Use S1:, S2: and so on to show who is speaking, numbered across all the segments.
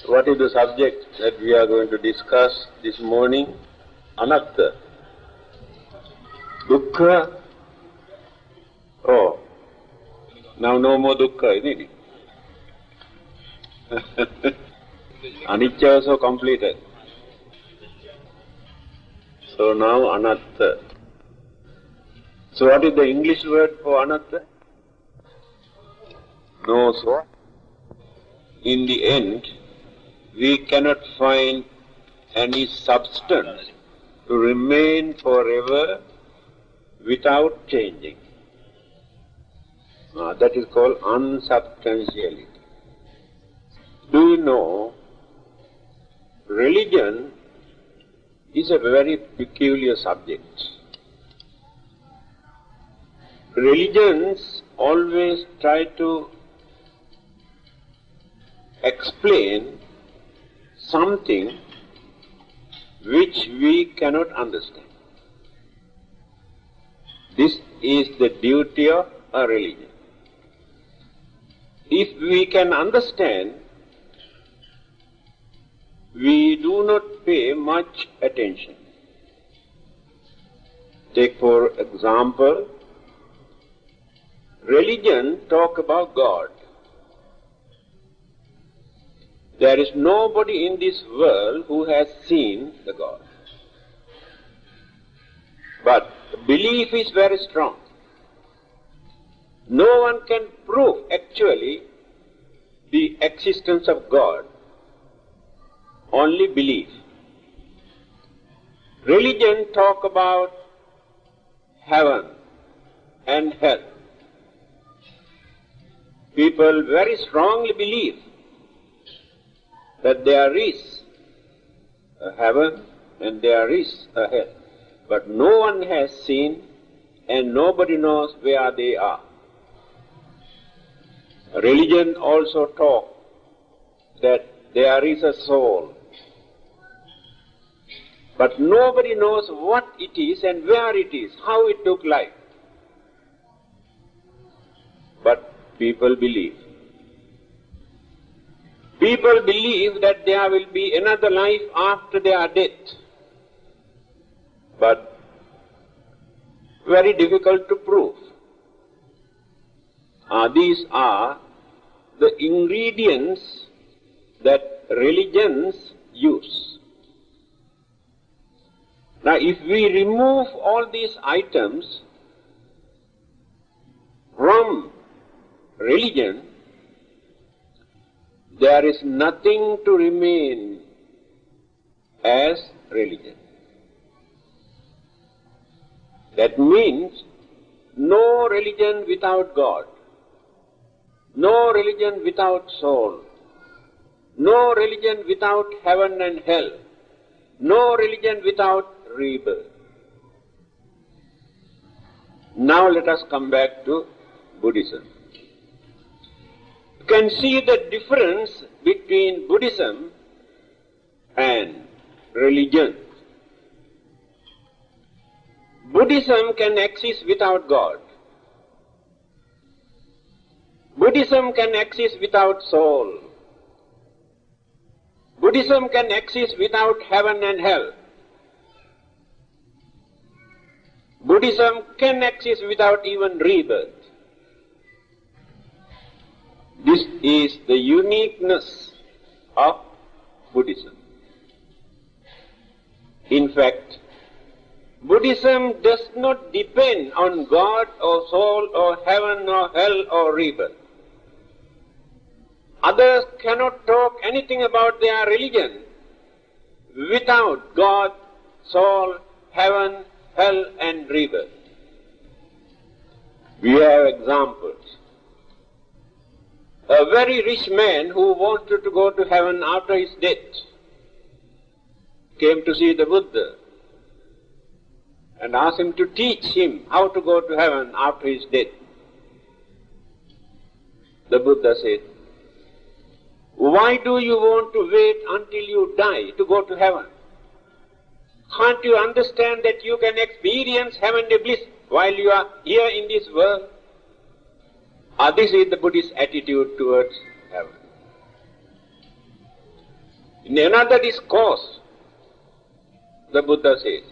S1: What is the subject that we are going to discuss this morning? Anatta. Dukkha. Oh, now no more dukkha, isn't it? Anicca also completed. So now anatta. So what is the English word for anatta? No, so in the end, we cannot find any substance to remain forever without changing. That is called unsubstantiality. Do you know, religion is a very peculiar subject. Religions always try to explain something which we cannot understand. This is the duty of a religion. If we can understand, we do not pay much attention. Take for example, religion talk about God. There is nobody in this world who has seen the God. But belief is very strong. No one can prove actually the existence of God, only belief. Religion talk about heaven and hell. People very strongly believe that there is a heaven and there is a hell. But no one has seen and nobody knows where they are. Religion also talks that there is a soul. But nobody knows what it is and where it is, how it took life. But people believe. People believe that there will be another life after their death. But very difficult to prove. These are the ingredients that religions use. Now, if we remove all these items from religion, there is nothing to remain as religion. That means no religion without God, no religion without soul, no religion without heaven and hell, no religion without rebirth. Now let us come back to Buddhism. You can see the difference between Buddhism and religion. Buddhism can exist without God. Buddhism can exist without soul. Buddhism can exist without heaven and hell. Buddhism can exist without even rebirth. This is the uniqueness of Buddhism. In fact, Buddhism does not depend on God or soul or heaven or hell or rebirth. Others cannot talk anything about their religion without God, soul, heaven, hell and rebirth. We have examples. A very rich man who wanted to go to heaven after his death came to see the Buddha and asked him to teach him how to go to heaven after his death. The Buddha said, "Why do you want to wait until you die to go to heaven? Can't you understand that you can experience heavenly bliss while you are here in this world?" This is the Buddhist attitude towards heaven. In another discourse, the Buddha says,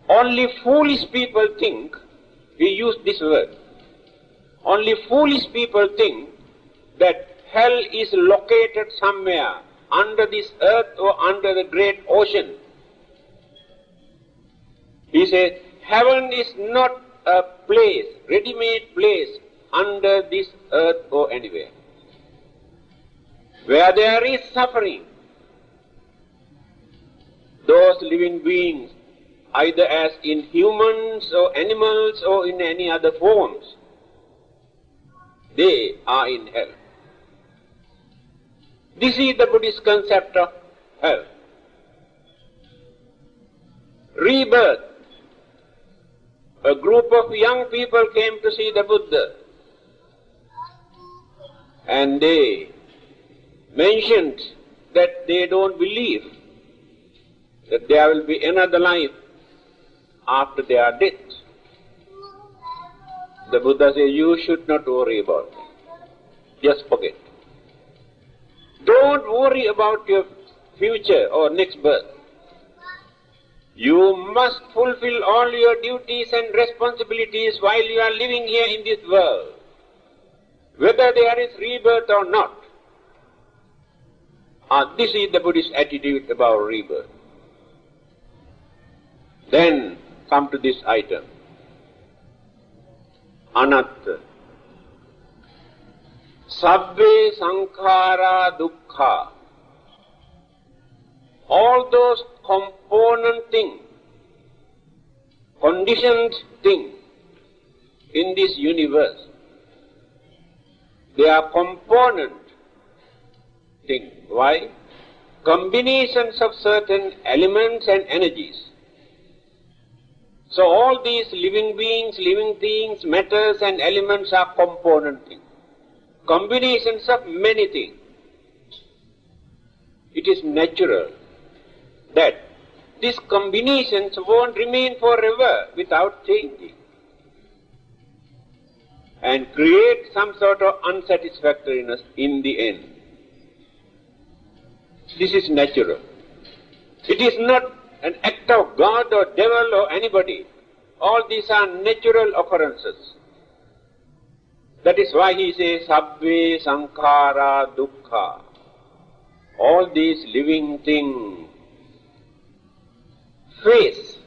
S1: only foolish people think, he used this word, only foolish people think that hell is located somewhere under this earth or under the great ocean. He says, heaven is not a place, ready-made place under this earth or anywhere. Where there is suffering, those living beings, either as in humans or animals or in any other forms, they are in hell. This is the Buddhist concept of hell. Rebirth. A group of young people came to see the Buddha, and they mentioned that they don't believe that there will be another life after their death. The Buddha says, you should not worry about it. Just forget. Don't worry about your future or next birth. You must fulfill all your duties and responsibilities while you are living here in this world, whether there is rebirth or not. This is the Buddhist attitude about rebirth. Then come to this item, Anatta. Sabbe sankhara dukkha. All those component things, conditioned things in this universe, they are component things. Why? Combinations of certain elements and energies. So all these living beings, living things, matters and elements are component things. Combinations of many things. It is natural that these combinations won't remain forever without changing and create some sort of unsatisfactoriness in the end. This is natural. It is not an act of God or devil or anybody. All these are natural occurrences. That is why he says, Sabbe sankhara dukkha. All these living things face,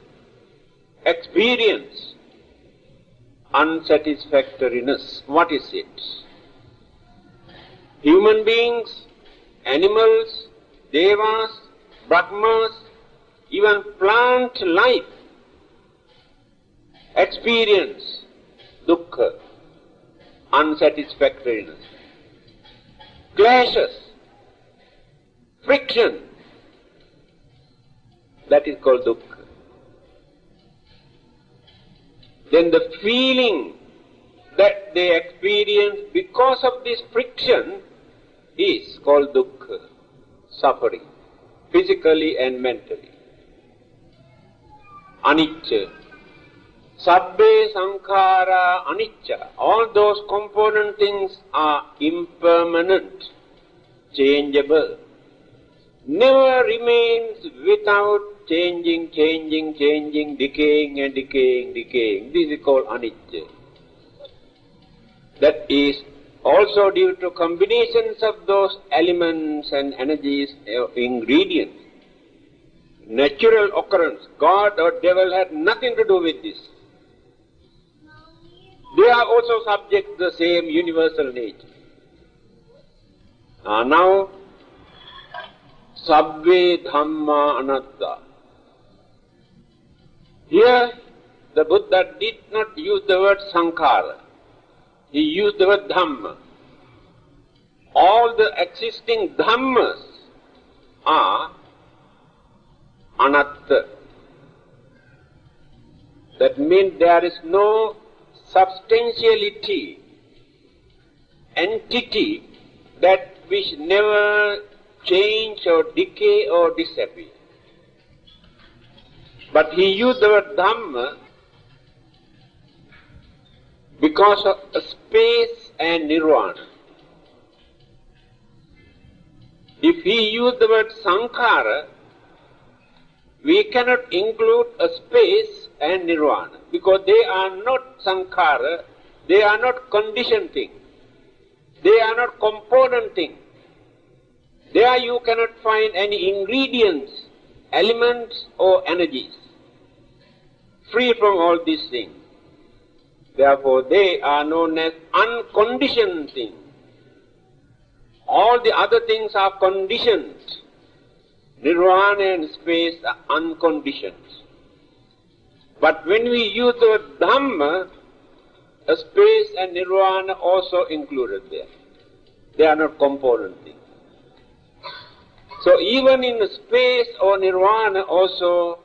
S1: experience unsatisfactoriness. What is it? Human beings, animals, devas, Brahmas, even plant life experience dukkha, unsatisfactoriness, clashes, friction. That is called dukkha. Then the feeling that they experience because of this friction is called dukkha, suffering, physically and mentally. Anicca. Sabbe sankhara anicca. All those component things are impermanent, changeable. Never remains without changing, decaying and decaying. This is called anicca. That is also due to combinations of those elements and energies, ingredients. Natural occurrence. God or devil had nothing to do with this. They are also subject to the same universal nature. Now, Sabbe Dhamma Anatta. Here, the Buddha did not use the word Sankhara. He used the word Dhamma. All the existing Dhammas are Anatta. That means there is no substantiality, entity that which never change or decay or disappear. But he used the word Dhamma because of space and nirvana. If we use the word sankhara, we cannot include a space and nirvana, because they are not sankhara, they are not conditioned thing, they are not component thing. There you cannot find any ingredients, elements or energies, free from all these things. Therefore they are known as unconditioned things. All the other things are conditioned. Nirvana and space are unconditioned. But when we use the word Dhamma, a space and nirvana also included there. They are not component things. So even in space or nirvana also,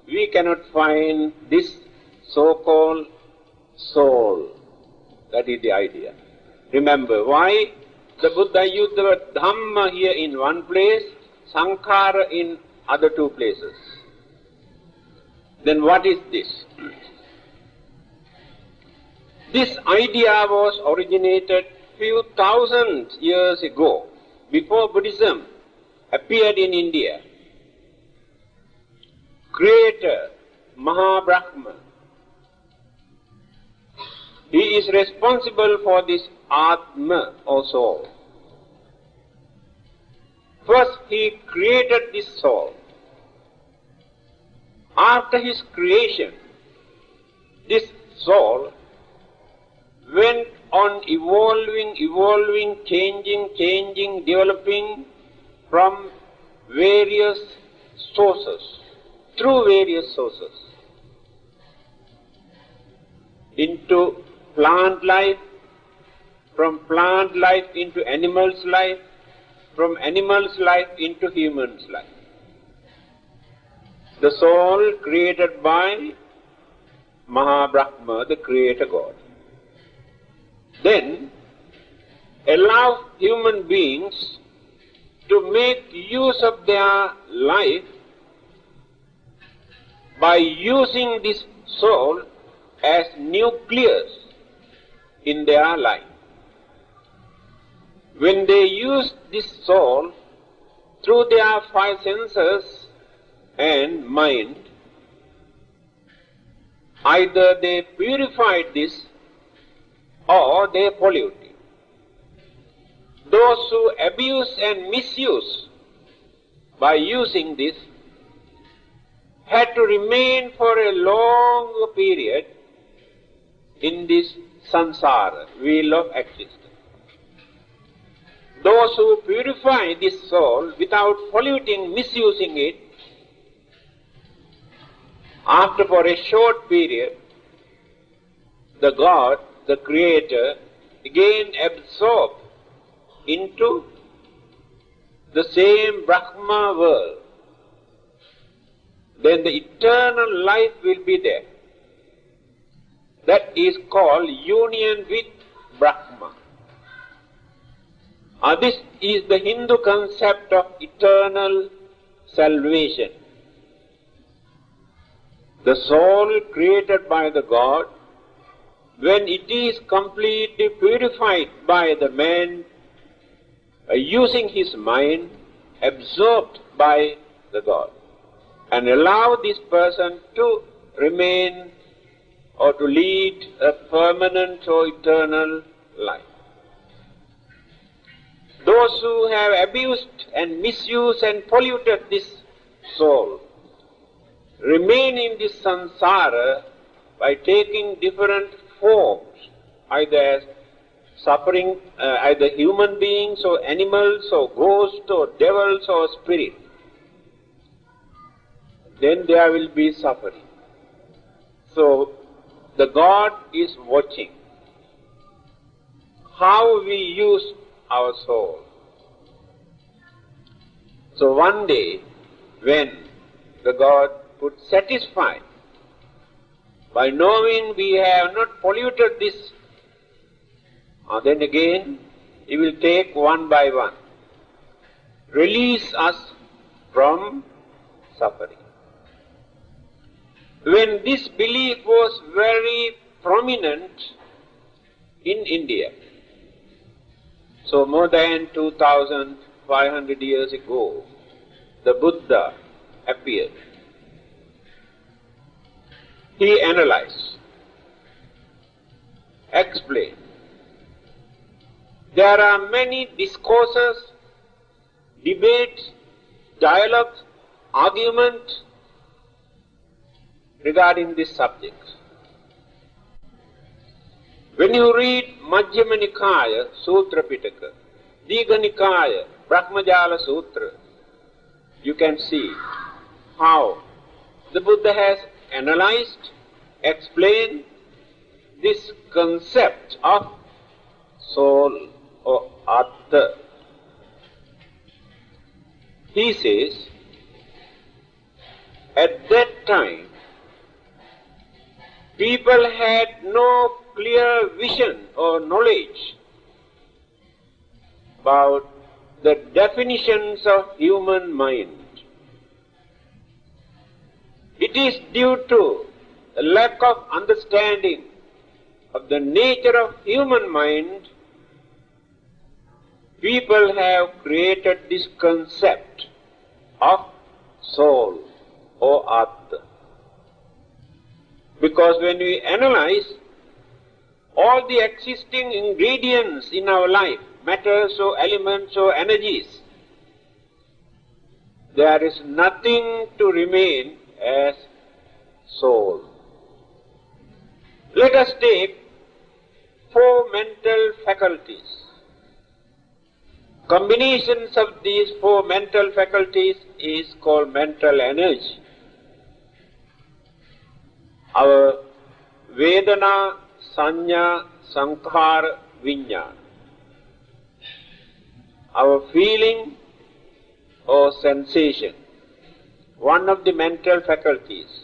S1: we cannot find this so-called soul. That is the idea. Remember, why the Buddha used the word Dhamma here in one place, Sankhara in other two places. Then what is this? This idea was originated few thousand years ago, before Buddhism appeared in India. Creator, Maha Brahma, he is responsible for this Atma or soul. First he created this soul. After his creation, this soul went on evolving, changing, developing from various sources, through various sources, into plant life, from plant life into animal's life, from animal's life into human's life. The soul created by Maha Brahma, the Creator God. Then allow human beings to make use of their life by using this soul as nucleus in their life. When they use this soul through their five senses and mind, either they purified this or they pollute it. Those who abuse and misuse by using this had to remain for a long period in this samsara, wheel of existence. Those who purify this soul without polluting, misusing it, after for a short period, the God, the Creator, again absorb into the same Brahma world. Then the eternal life will be there. That is called union with Brahma. This is the Hindu concept of eternal salvation. The soul created by the God, when it is completely purified by the man, using his mind, absorbed by the God, and allow this person to remain or to lead a permanent or eternal life. Those who have abused and misused and polluted this soul remain in this samsara by taking different forms, either as suffering, either human beings or animals or ghosts or devils or spirits. Then there will be suffering. So the God is watching how we use our soul. So one day, when the God would satisfy by knowing we have not polluted this, then again He will take one by one, release us from suffering. When this belief was very prominent in India, so more than 2000 500 years ago, the Buddha appeared. He analyzed, explained. There are many discourses, debates, dialogues, arguments regarding this subject. When you read Majjhima Nikaya Sutra Pitaka, Digha Nikaya Brahmajala Sutra, you can see how the Buddha has analyzed, explained this concept of soul or Atta. He says, at that time, people had no clear vision or knowledge about the definitions of human mind. It is due to the lack of understanding of the nature of human mind, people have created this concept of soul or Atta. Because when we analyze all the existing ingredients in our life, matters or elements or energies, there is nothing to remain as soul. Let us take 4 mental faculties. Combinations of these 4 mental faculties is called mental energy. Our Vedana, Sanya, Sankhara, Vijnana. Our feeling or sensation, one of the mental faculties.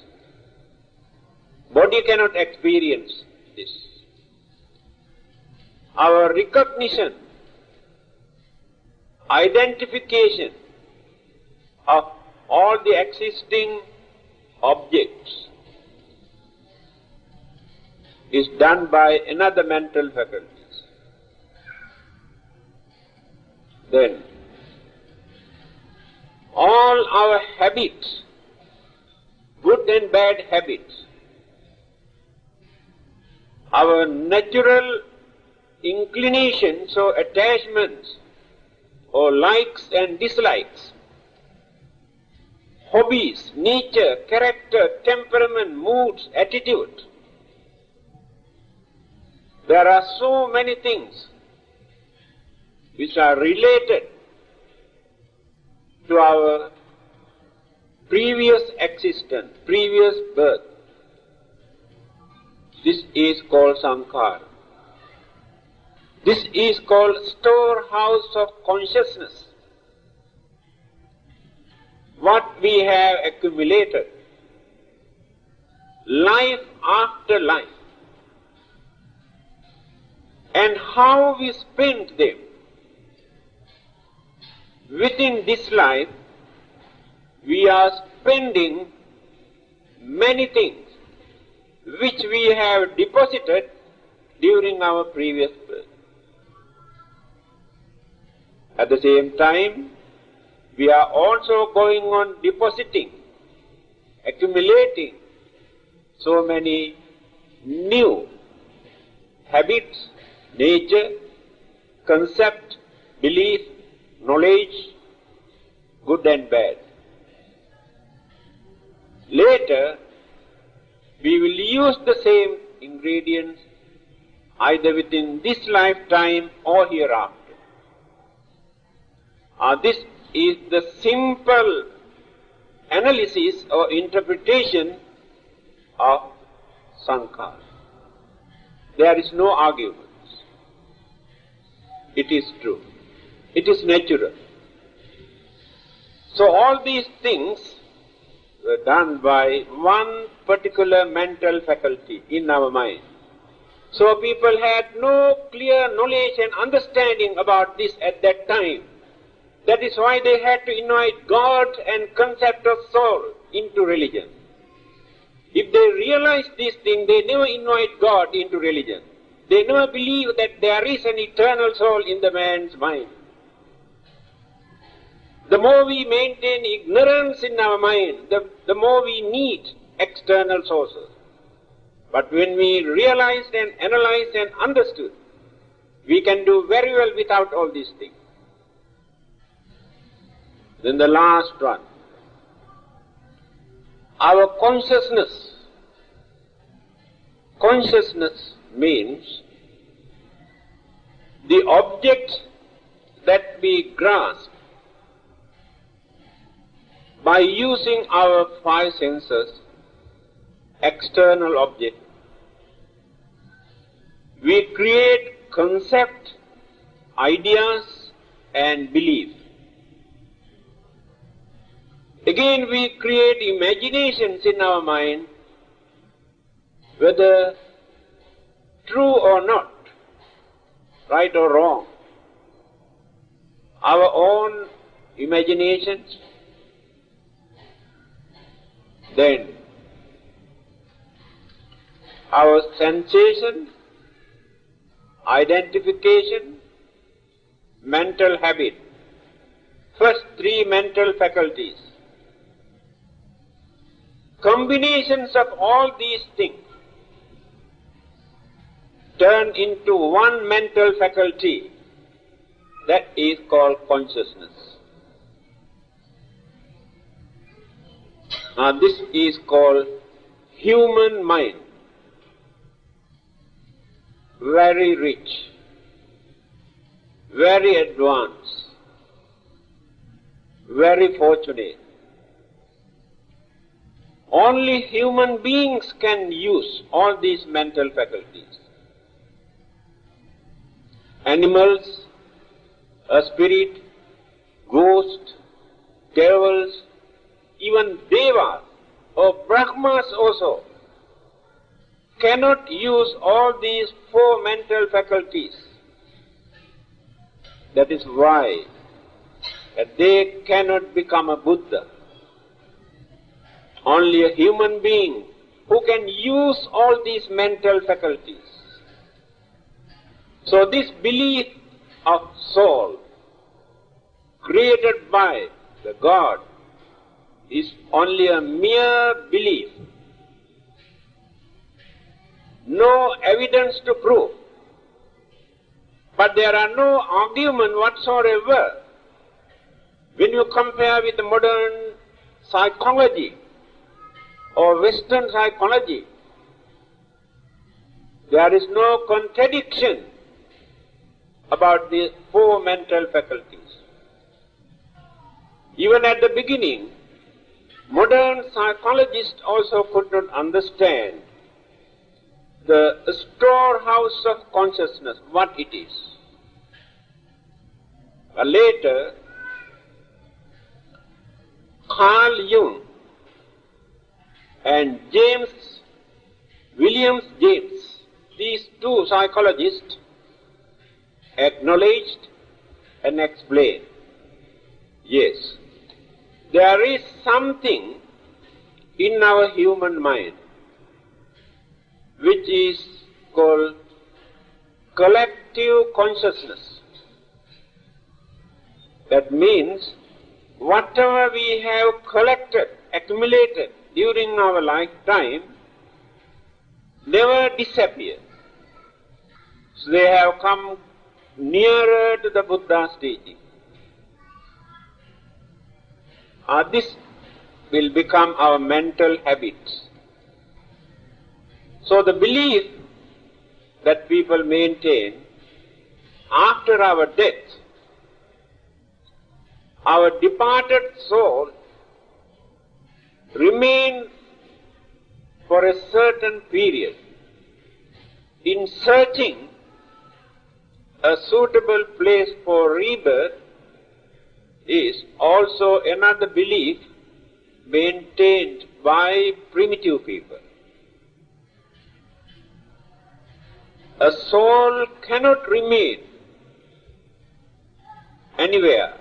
S1: Body cannot experience this. Our recognition, identification of all the existing objects is done by another mental faculty. Then, all our habits, good and bad habits, our natural inclinations or attachments or likes and dislikes, hobbies, nature, character, temperament, moods, attitude. There are so many things which are related to our previous existence, previous birth. This is called Sankhara. This is called storehouse of consciousness. What we have accumulated, life after life, and how we spent them. Within this life, we are spending many things which we have deposited during our previous birth. At the same time, we are also going on depositing, accumulating so many new habits, nature, concept, belief, knowledge, good and bad. Later, we will use the same ingredients either within this lifetime or hereafter. This is the simple analysis or interpretation of Sankhara. There is no argument. It is true. It is natural. So all these things were done by one particular mental faculty in our mind. So people had no clear knowledge and understanding about this at that time. That is why they had to invite God and concept of soul into religion. If they realize this thing, they never invite God into religion. They never believe that there is an eternal soul in the man's mind. The more we maintain ignorance in our mind, the more we need external sources. But when we realized and analyzed and understood, we can do very well without all these things. Then the last one, our consciousness. Consciousness means the object that we grasp by using our five senses, external object. We create concept, ideas and belief. Again we create imaginations in our mind, whether true or not, right or wrong. Our own imaginations, then our sensation, identification, mental habit. First three mental faculties. Combinations of all these things turn into one mental faculty, that is called consciousness. Now this is called human mind. Very rich, very advanced, very fortunate. Only human beings can use all these mental faculties. Animals, a spirit, ghosts, devils, even devas or Brahmas also cannot use all these four mental faculties. That is why they cannot become a Buddha. Only a human being who can use all these mental faculties. So this belief of soul created by the God is only a mere belief. No evidence to prove. But there are no argument whatsoever when you compare with the modern psychology or Western psychology. There is no contradiction about the four mental faculties. Even at the beginning, modern psychologists also could not understand the storehouse of consciousness, what it is. Later, Carl Jung and William James, these two psychologists acknowledged and explained, yes, there is something in our human mind which is called collective consciousness. That means whatever we have collected, accumulated during our lifetime never disappear. So they have come nearer to the Buddha's teaching. This will become our mental habits. So the belief that people maintain after our death, our departed soul remains for a certain period in searching a suitable place for rebirth is also another belief maintained by primitive people. A soul cannot remain anywhere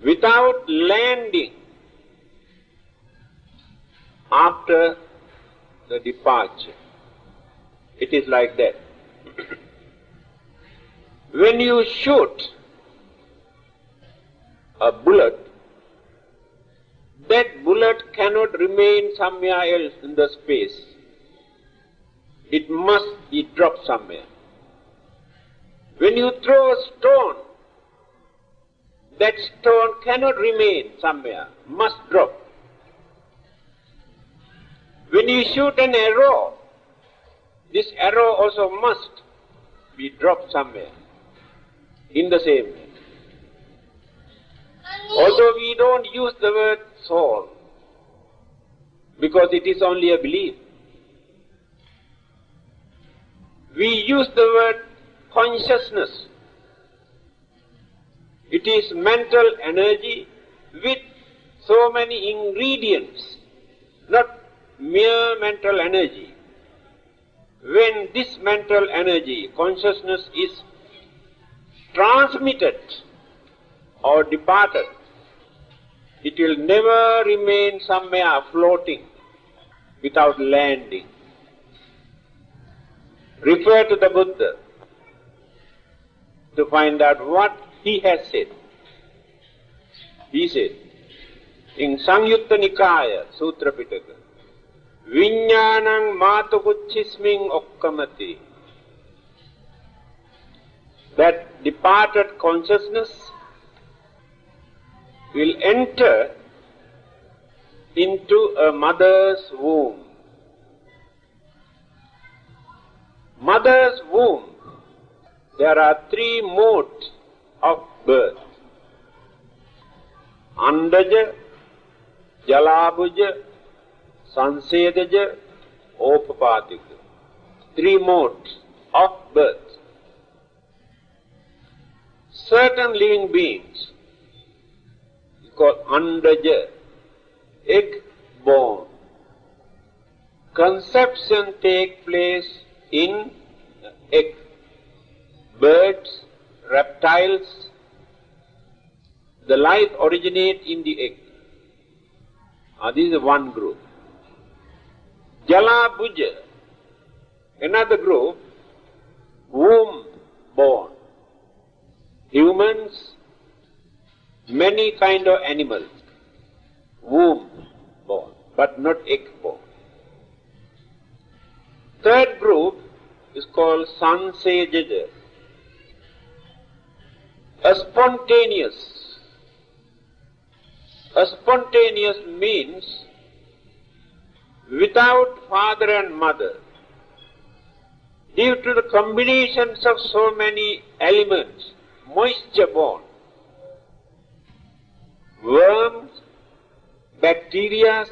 S1: without landing after the departure. It is like that. When you shoot a bullet, that bullet cannot remain somewhere else in the space. It must be dropped somewhere. When you throw a stone, that stone cannot remain somewhere, must drop. When you shoot an arrow, this arrow also must be dropped somewhere, in the same way. Although we don't use the word soul, because it is only a belief, we use the word consciousness. It is mental energy with so many ingredients, not mere mental energy. When this mental energy, consciousness, is transmitted or departed, it will never remain somewhere floating without landing. Refer to the Buddha to find out what he has said. He said in Sangyutta Nikaya Sutra Pitaka, Viññānaṁ mātukuchismiṁ okkamati, that departed consciousness will enter into a mother's womb. Mother's womb, there are three modes of birth. Andaja, Jalabhuja, Sansedaja, Opapatika. Three modes of birth. Certain living beings, called Andaja, egg born. Conception takes place in egg. Birds, reptiles, the life originates in the egg. This is one group. Jalabhuja, another group, womb born. Humans, many kind of animals, womb born, but not egg born. Third group is called Sansedaja, a spontaneous. A spontaneous means without father and mother, due to the combinations of so many elements, moisture born, worms, bacteria,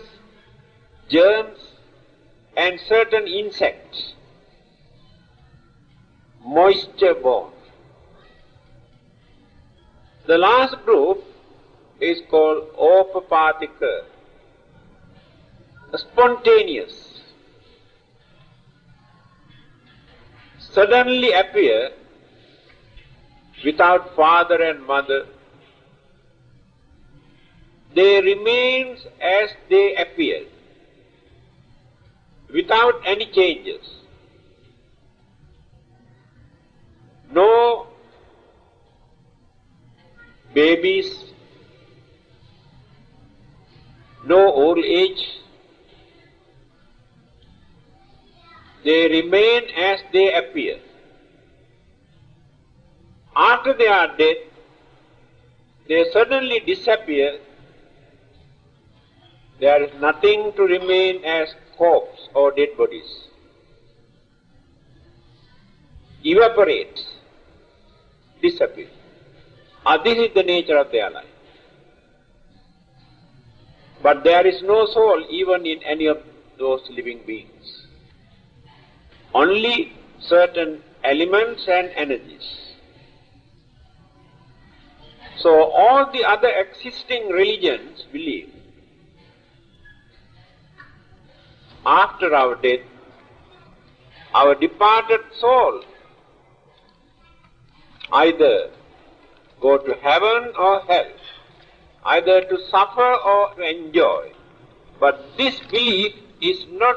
S1: germs, and certain insects, moisture born. The last group is called Opapatika, spontaneous, suddenly appear without father and mother. They remain as they appeared, without any changes. No babies, no old age. They remain as they appear. After they are dead, they suddenly disappear. There is nothing to remain as corpse or dead bodies. Evaporate, disappear. This is the nature of their life. But there is no soul even in any of those living beings. Only certain elements and energies. So all the other existing religions believe after our death, our departed soul either go to heaven or hell, either to suffer or to enjoy. But this belief is not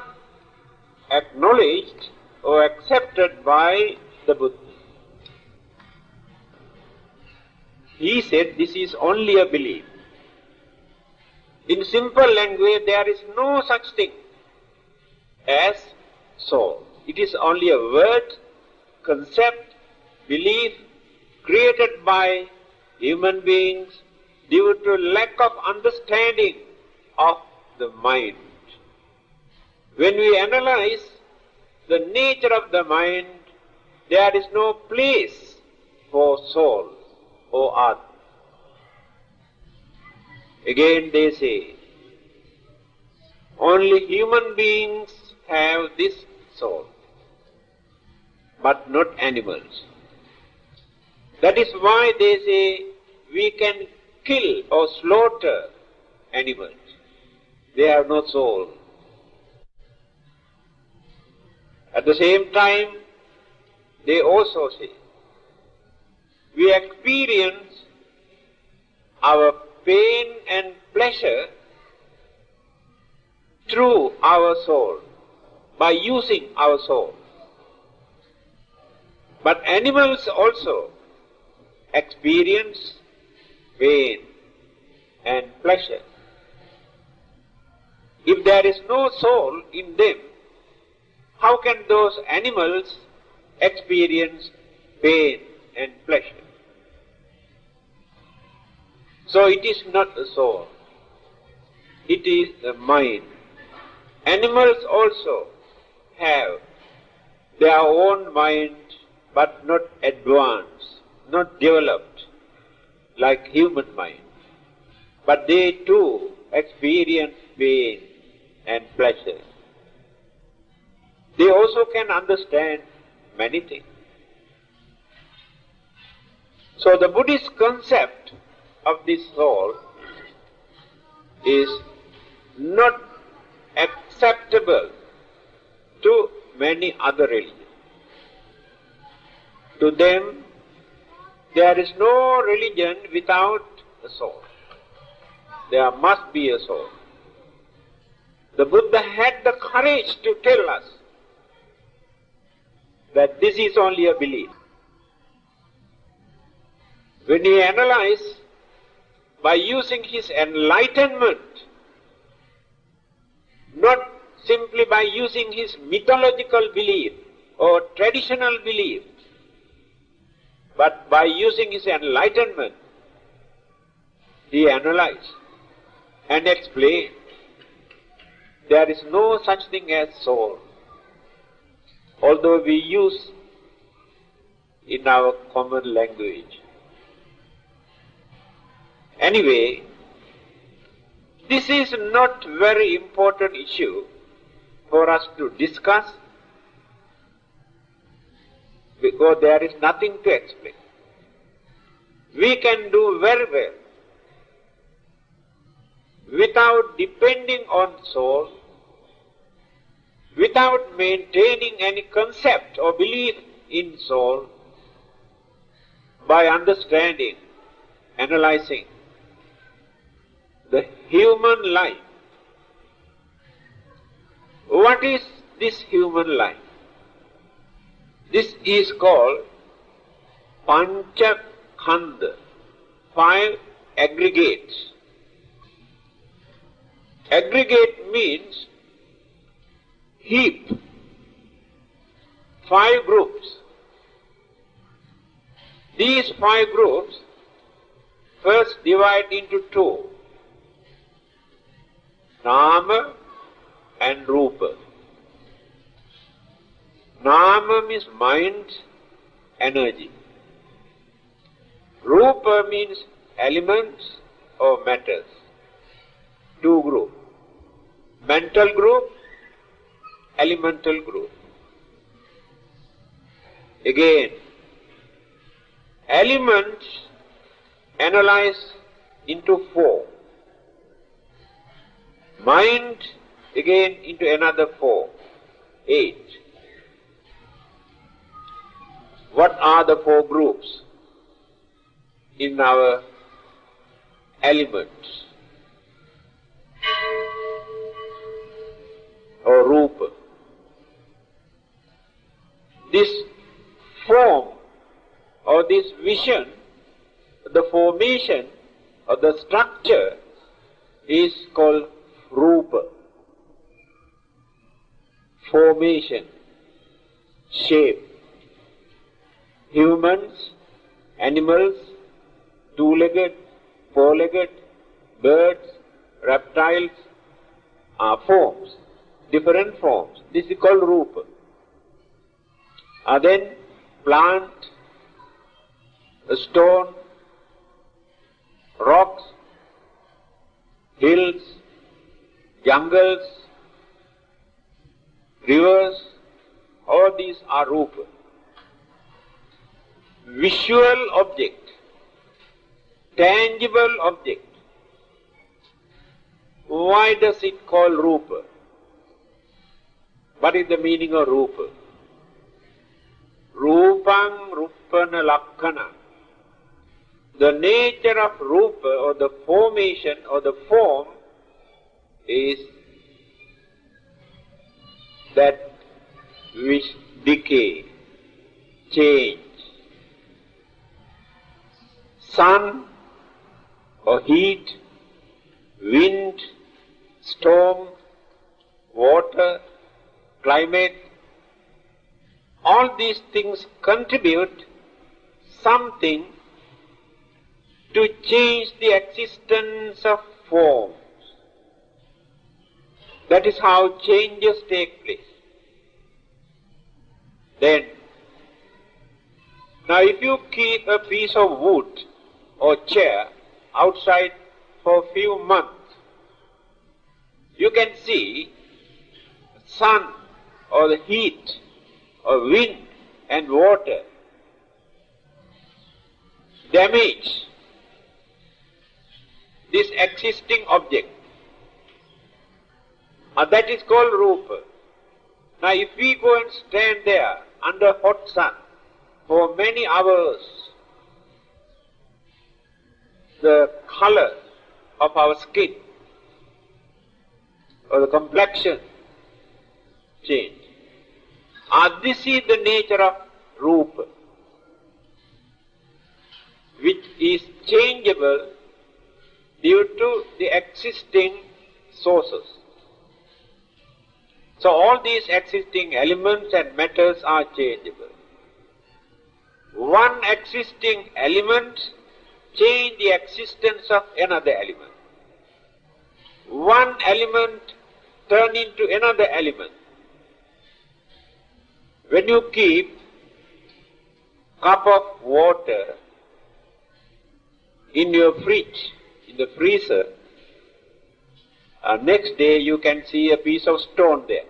S1: acknowledged or accepted by the Buddha. he said this is only a belief. In simple language, there is no such thing as soul. It is only a word, concept, belief created by human beings due to lack of understanding of the mind. When we analyze the nature of the mind, there is no place for soul or Atma. Again they say, only human beings have this soul, but not animals. That is why they say we can kill or slaughter animals. They have no soul. At the same time, they also say, we experience our pain and pleasure through our soul, by using our soul. But animals also experience pain and pleasure. If there is no soul in them, how can those animals experience pain and pleasure? So it is not the soul, it is the mind. Animals also have their own mind, but not advanced, not developed like human mind. But they too experience pain and pleasure. They also can understand many things. So the Buddhist concept of this soul is not acceptable to many other religions. To them, there is no religion without a soul. There must be a soul. The Buddha had the courage to tell us that this is only a belief. When he analyzes by using his enlightenment, not simply by using his mythological belief or traditional belief, but by using his enlightenment, he analyzed and explained there is no such thing as soul, although we use in our common language. Anyway, this is not very important issue for us to discuss, because there is nothing to explain. We can do very well without depending on soul, without maintaining any concept or belief in soul, by understanding, analyzing the human life. What is this human life? This is called Pancha Khanda, 5 aggregates. Aggregate means heap, 5 groups. These 5 groups first divide into 2, Nama and Rupa. Nama means mind, energy. Rupa means elements or matters. 2 groups. Mental group, elemental group. Again, elements analyze into 4. Mind again into another 4, 8. What are the 4 groups in our elements or Rupa? This form or this vision the formation or the structure is called rupa. Formation, shape. Humans, animals, two-legged, four-legged, birds, reptiles are forms, different forms. This is called rupa. Then plant, a stone, rocks, hills, jungles, rivers, all these are rupa. Visual object, tangible object. Why does it call rupa? What is the meaning of rupa? Rupam ruppana lakkana. The nature of rupa, or the formation or the form, is that which decay, change. Sun or heat, wind, storm, water, climate, all these things contribute something to change the existence of forms. That is how changes take place. Then, now if you keep a piece of wood or chair outside for a few months, you can see sun or the heat or wind and water damage this existing object. That is called rupa. Now if we go and stand there under hot sun for many hours, the color of our skin or the complexion change. This is the nature of rupa, which is changeable due to the existing sources. So all these existing elements and matters are changeable. One existing element changes the existence of another element. One element turns into another element. When you keep cup of water in your fridge, in the freezer, next day you can see a piece of stone there.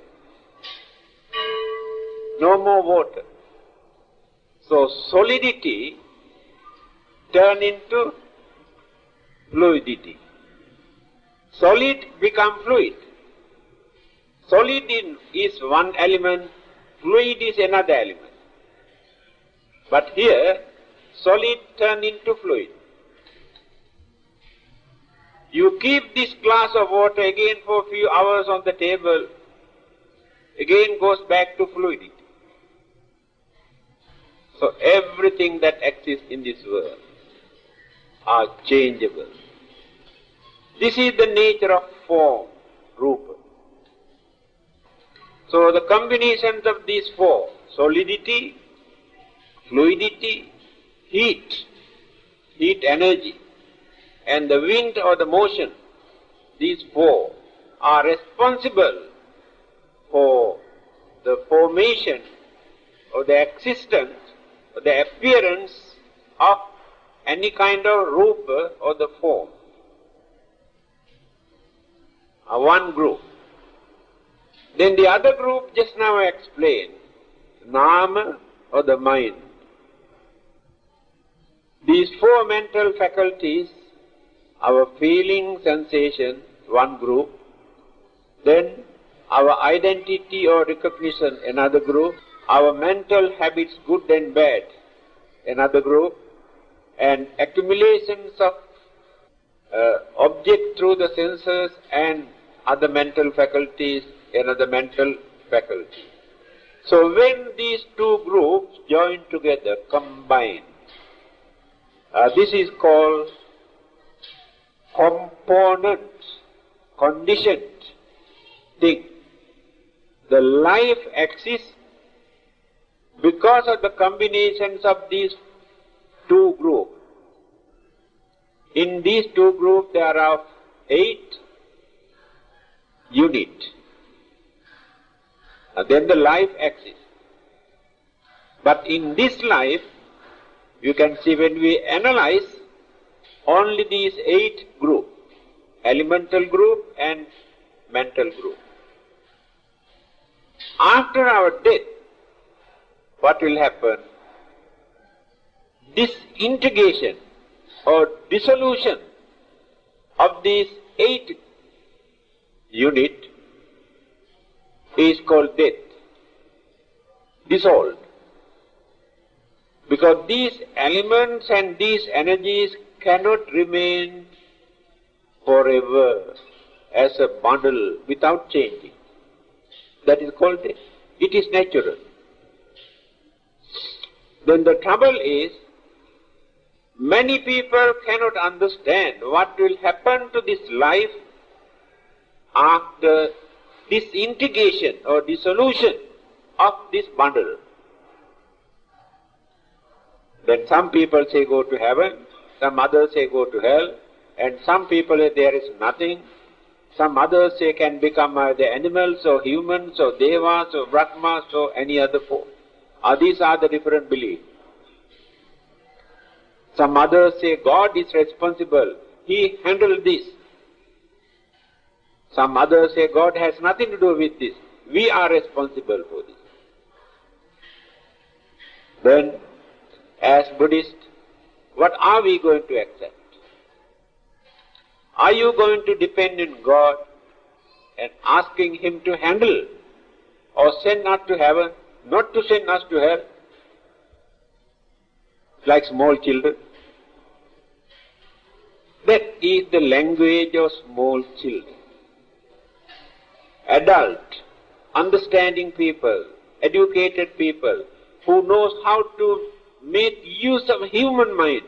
S1: No more water. So solidity turns into fluidity. Solid becomes fluid. Solid is one element, fluid is another element. But here, solid turns into fluid. You keep this glass of water again for a few hours on the table, again goes back to fluidity. So everything that exists in this world are changeable. This is the nature of form, rupa. So the combinations of these four, solidity, fluidity, heat energy, and the wind or the motion, these four are responsible for the formation or the existence or the appearance of any kind of rupa or the form. One group. Then the other group, just now I explained, nama or the mind. These four mental faculties, our feeling, sensation, one group. Then our identity or recognition, another group. Our mental habits, good and bad, another group. And accumulations of object through the senses and other mental faculties, another mental faculty. So when these two groups join together, combine, This is called component, conditioned thing. The life exists because of the combinations of these two groups. In these two groups there are 8 units. Then the life exists. But in this life, you can see when we analyze only these 8 groups, elemental group and mental group. After our death, what will happen? Disintegration or dissolution of these 8 units is called death, dissolved. Because these elements and these energies cannot remain forever as a bundle without changing. That is called death. It is natural. Then the trouble is, many people cannot understand what will happen to this life after disintegration or dissolution of this bundle. Then some people say go to heaven, some others say go to hell, and some people say there is nothing. Some others say can become either animals or humans or devas or brahmas or any other form. These are the different beliefs. Some others say God is responsible, He handled this. Some others say God has nothing to do with this, we are responsible for this. Then, as Buddhists, what are we going to accept? Are you going to depend on God and asking Him to handle or send us to heaven, not to send us to hell, like small children? That is the language of small children. Adult, understanding people, educated people, who knows how to make use of human mind,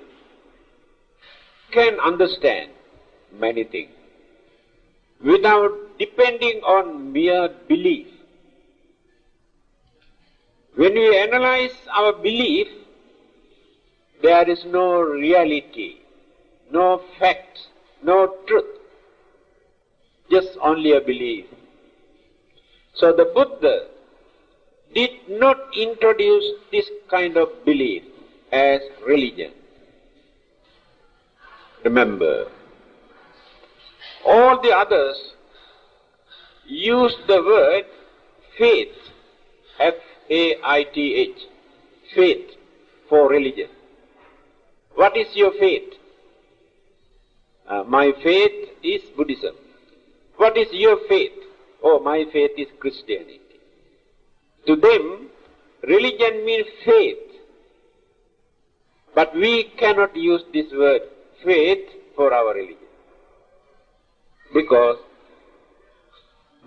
S1: can understand many things without depending on mere belief. When we analyze our belief, there is no reality, no facts, no truth, just only a belief. So the Buddha did not introduce this kind of belief as religion. Remember, all the others used the word faith, F-A-I-T-H, faith, for religion. What is your faith? My faith is Buddhism. What is your faith? Oh, my faith is Christianity. To them, religion means faith. But we cannot use this word faith for our religion. Because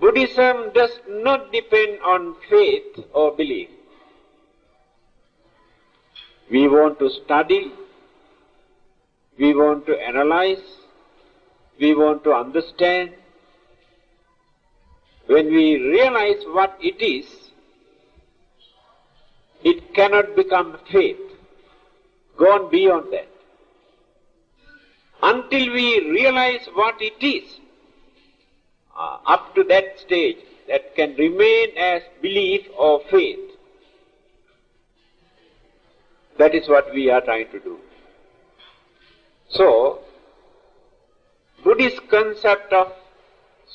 S1: Buddhism does not depend on faith or belief. We want to study, we want to analyze, we want to understand. When we realize what it is, it cannot become faith. Go on beyond that. Until we realize what it is, up to that stage, that can remain as belief or faith. That is what we are trying to do. So, Buddhist concept of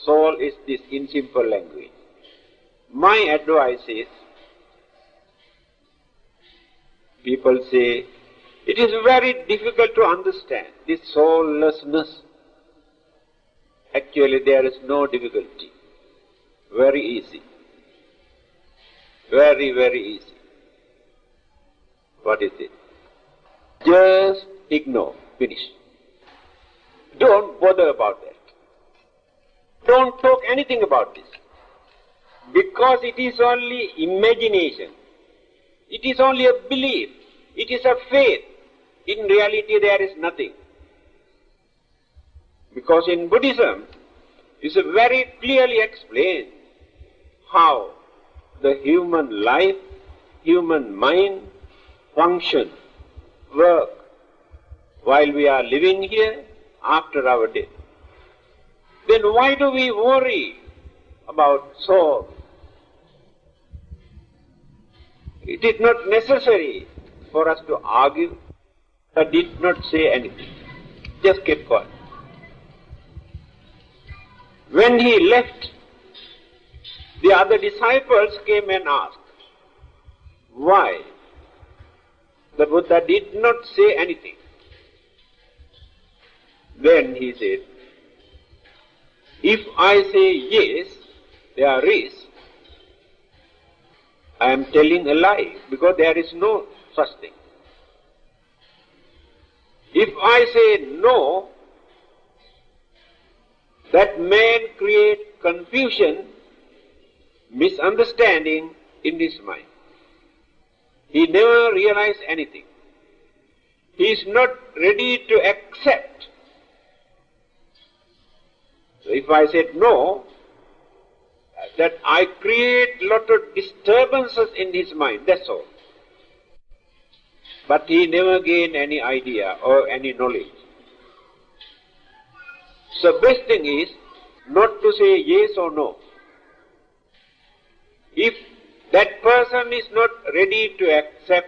S1: soul is this in simple language. My advice is, people say, it is very difficult to understand this soullessness. Actually, there is no difficulty. Very easy. Very, very easy. What is it? Just ignore. Finish. Don't bother about that. Don't talk anything about this. Because it is only imagination. It is only a belief. It is a faith. in reality there is nothing. Because in Buddhism, it's very clearly explained how the human life, human mind function, work, while we are living here, after our death. Then why do we worry about soul? It is not necessary for us to argue. I did not say anything. Just kept quiet. When he left, the other disciples came and asked, why? The Buddha did not say anything. Then he said, if I say yes, there is, I am telling a lie, because there is no such thing. If I say no, that man creates confusion, misunderstanding in his mind. He never realized anything. He is not ready to accept. So if I said no, that I create lot of disturbances in his mind, that's all. But he never gained any idea or any knowledge. So best thing is not to say yes or no. If that person is not ready to accept,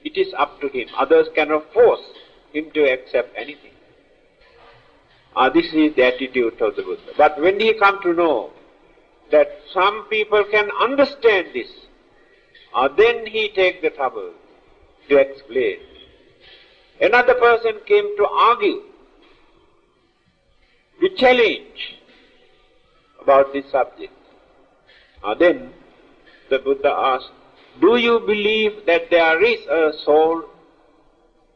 S1: it is up to him. Others cannot force him to accept anything. This is the attitude of the Buddha. But when he come to know that some people can understand this, then he take the trouble to explain. Another person came to argue, to challenge about this subject. Then the Buddha asked, do you believe that there is a soul?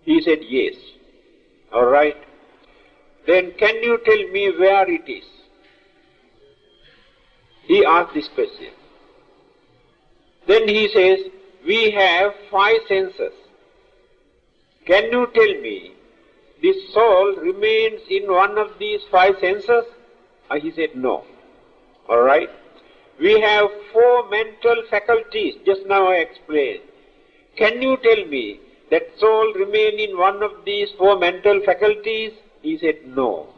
S1: He said yes. All right. Then can you tell me where it is? He asked this question. Then he says, we have 5 senses. Can you tell me, this soul remains in one of these 5 senses? He said, no. All right. We have 4 mental faculties, just now I explained. Can you tell me that soul remains in one of these 4 mental faculties? He said, no.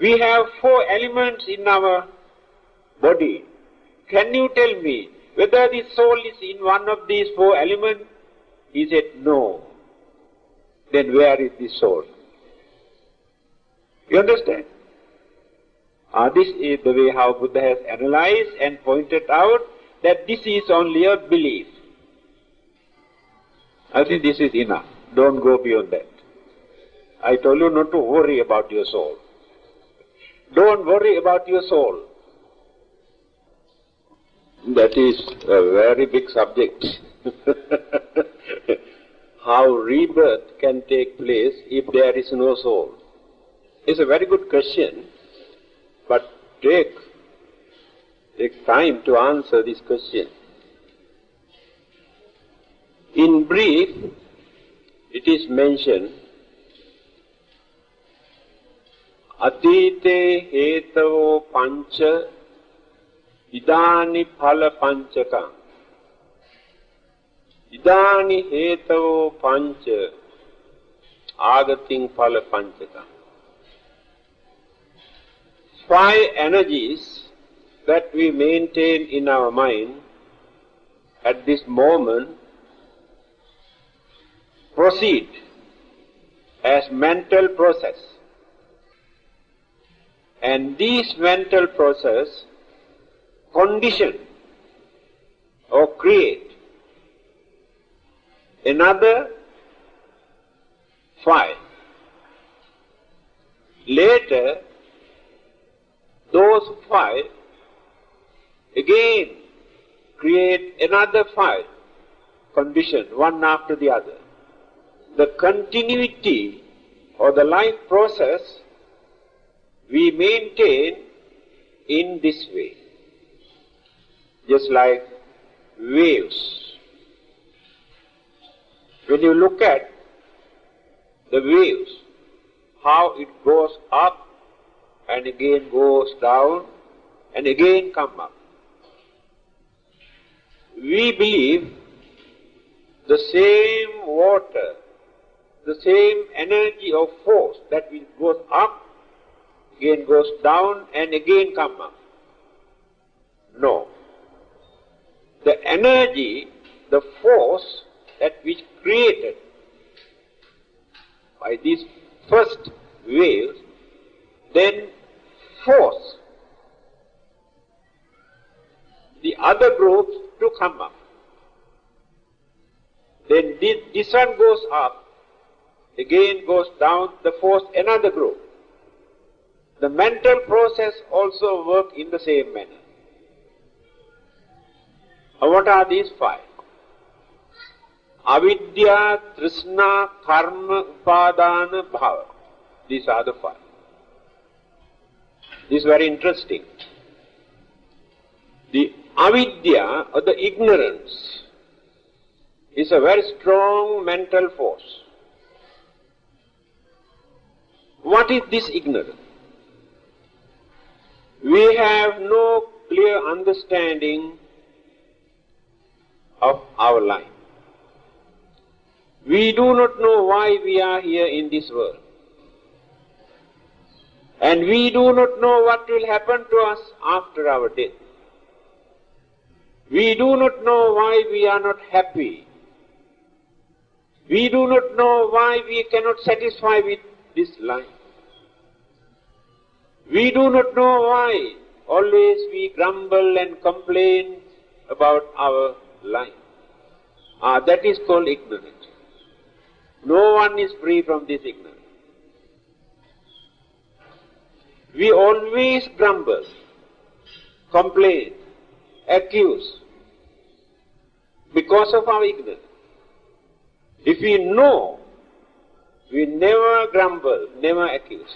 S1: We have 4 elements in our body. Can you tell me whether the soul is in one of these 4 elements? He said, no. Then where is the soul? You understand? This is the way how Buddha has analyzed and pointed out that this is only a belief. I think this is enough. Don't go beyond that. I told you not to worry about your soul. Don't worry about your soul. That is a very big subject. How rebirth can take place if there is no soul? It's a very good question, but take time to answer this question. In brief, it is mentioned, Atite hetavo pancha idani phala panchakam. Idani hetavo pancha agating phala panchakam. 5 energies that we maintain in our mind at this moment proceed as mental process. And these mental process condition or create another 5. Later, those 5 again create another 5 condition, one after the other. The continuity or the life process we maintain in this way, just like waves. When you look at the waves, how it goes up and again goes down and again come up. We believe the same water, the same energy of force that which goes up, again goes down and again come up. No. The energy, the force that which created by these first waves, then force the other groups to come up. Then this one goes up, again goes down, the force another group. The mental process also works in the same manner. What are these five? Avidya, Trishna, Karma, Upadana, Bhava. These are the five. This is very interesting. The avidya, or the ignorance, is a very strong mental force. What is this ignorance? We have no clear understanding of our life. We do not know why we are here in this world. And we do not know what will happen to us after our death. We do not know why we are not happy. We do not know why we cannot satisfy with this life. We do not know why always we grumble and complain about our life. That is called ignorance. No one is free from this ignorance. We always grumble, complain, accuse because of our ignorance. If we know, we never grumble, never accuse.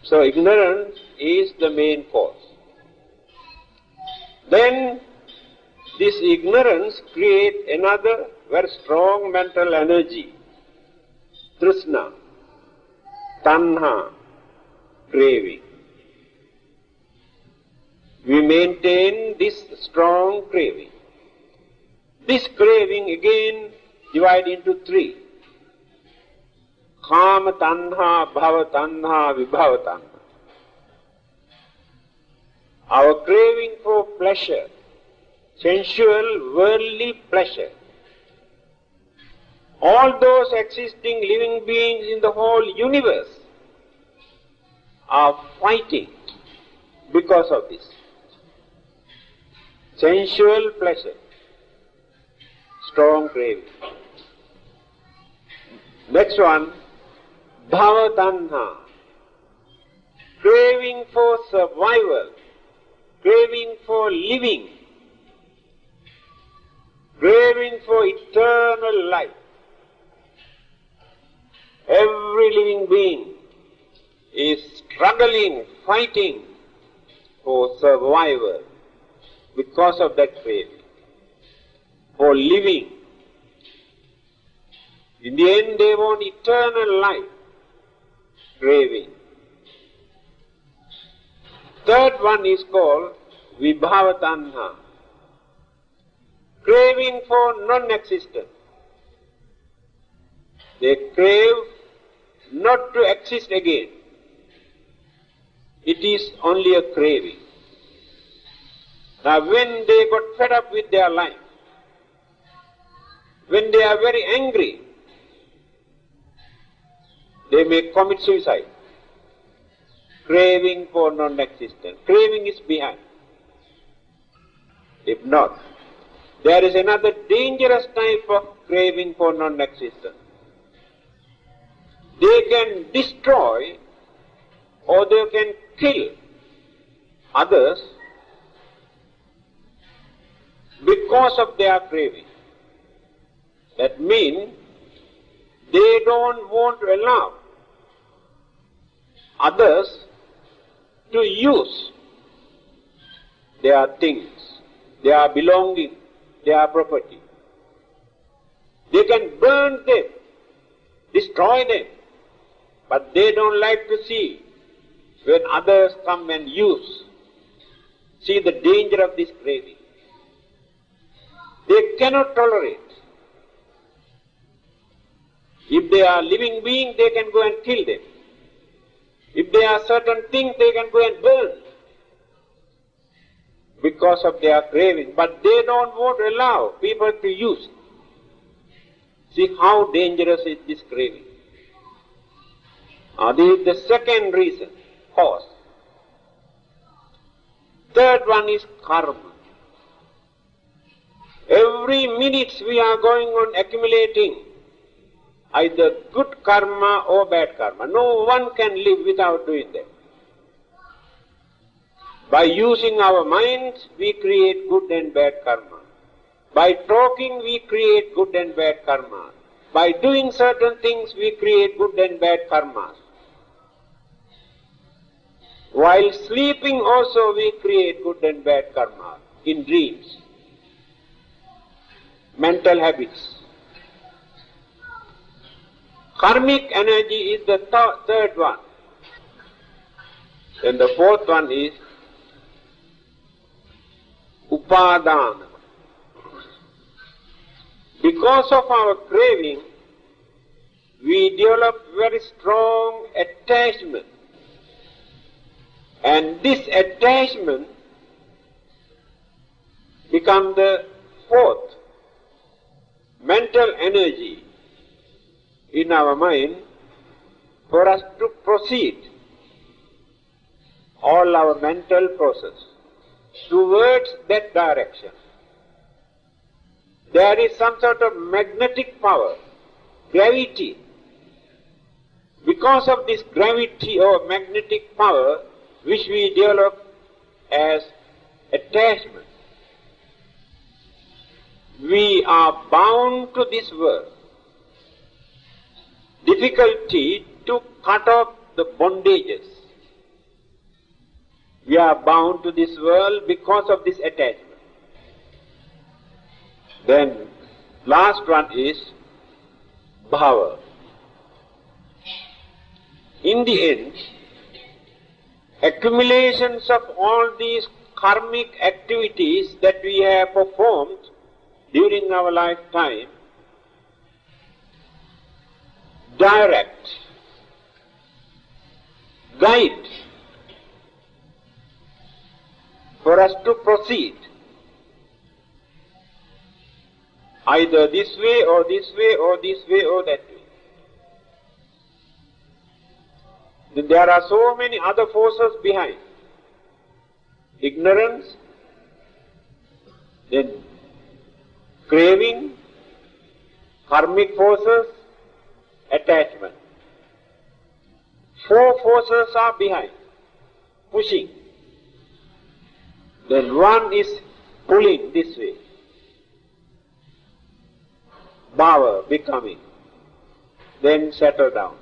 S1: So ignorance is the main cause. Then this ignorance creates another very strong mental energy, Trishna, Tanha, craving. We maintain this strong craving. This craving again divided into three. Kama Tanha, Bhava Tanha, Vibhava Tanha. Our craving for pleasure, sensual, worldly pleasure. All those existing living beings in the whole universe are fighting because of this. Sensual pleasure, strong craving. Next one, Bhava Tanha, craving for survival, craving for living, craving for eternal life. Every living being is struggling, fighting for survival because of that craving, for living. In the end they want eternal life, craving. Third one is called Vibhava Tanha, craving for non-existence. They crave not to exist again. It is only a craving. Now when they got fed up with their life, when they are very angry, they may commit suicide. Craving for non-existence. Craving is behind. If not, there is another dangerous type of craving for non-existence. They can destroy or they can kill others because of their craving. That means they don't want to allow others to use their things, their belongings, their property. They can burn them, destroy them, but they don't like to see when others come and use. See the danger of this craving. They cannot tolerate. If they are living beings, they can go and kill them. If they are certain things, they can go and burn because of their craving. But they don't want to allow people to use. See how dangerous is this craving. This is the second reason, cause. Third one is karma. Every minute we are going on accumulating either good karma or bad karma. No one can live without doing that. By using our minds, we create good and bad karma. By talking, we create good and bad karma. By doing certain things, we create good and bad karmas. While sleeping also, we create good and bad karma in dreams. Mental habits. Karmic energy is the third one. Then the fourth one is upadana. Because of our craving, we develop very strong attachment. And this attachment becomes the fourth mental energy in our mind for us to proceed all our mental process towards that direction. There is some sort of magnetic power, gravity. Because of this gravity or magnetic power which we develop as attachment, we are bound to this world. Difficulty to cut off the bondages. We are bound to this world because of this attachment. Then, last one is bhava. In the end, accumulations of all these karmic activities that we have performed during our lifetime direct, guide for us to proceed either this way or this way or this way or that way. Then there are so many other forces behind. Ignorance, then craving, karmic forces, attachment. Four forces are behind, pushing. Then one is pulling this way. Bhava, becoming. Then settle down.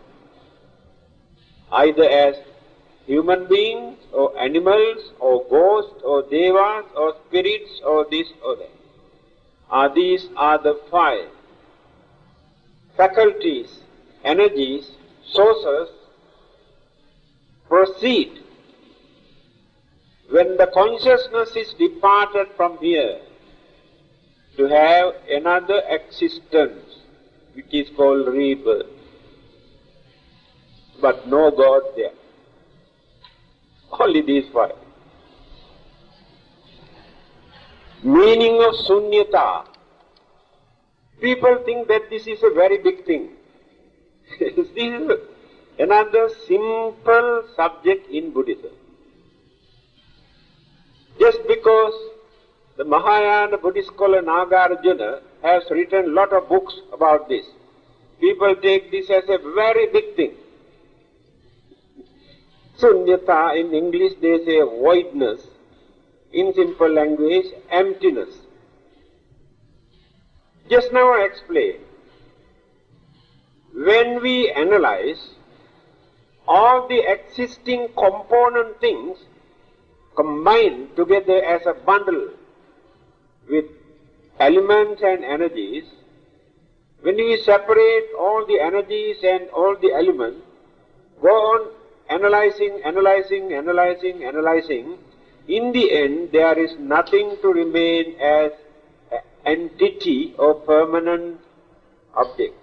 S1: Either as human beings or animals or ghosts or devas or spirits or this or that. These are the five faculties, energies, sources proceed. When the consciousness is departed from here to have another existence which is called rebirth, but no God there. Only these five. Meaning of sunyata. People think that this is a very big thing. This is another simple subject in Buddhism. Just because the Mahayana Buddhist scholar Nagarjuna has written a lot of books about this, people take this as a very big thing. Sunyata, in English they say voidness, in simple language, emptiness. Just now I explained, when we analyze all the existing component things combined together as a bundle with elements and energies, When we separate all the energies and all the elements, go on analyzing, in the end there is nothing to remain as an entity or permanent object.